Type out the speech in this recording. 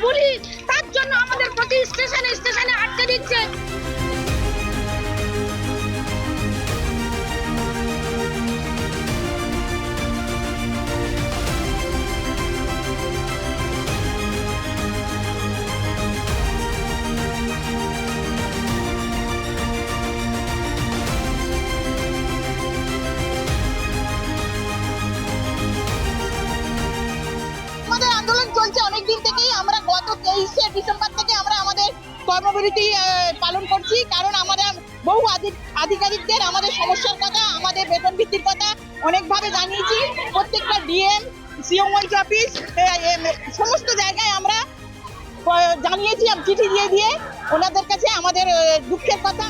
বলি, তার জন্য আমাদের প্রতি স্টেশনে স্টেশনে আটকে দিচ্ছে। আমাদের আন্দোলন চলছে অনেকদিন থেকেই। আমরা গত 23শে ডিসেম্বর থেকে আমরা আমাদের কর্মবিরতি পালন করছি, কারণ আমরা বহু আধিকারিকদের আমাদের সমস্যার কথা, আমাদের বেতন বৃদ্ধির কথা অনেকভাবে জানিয়েছি। প্রত্যেকটা ডিএম, সিওমইচ অফিস, সমস্ত জায়গায় আমরা জানিয়েছি, চিঠি দিয়ে ওনাদের কাছে আমাদের দুঃখের কথা।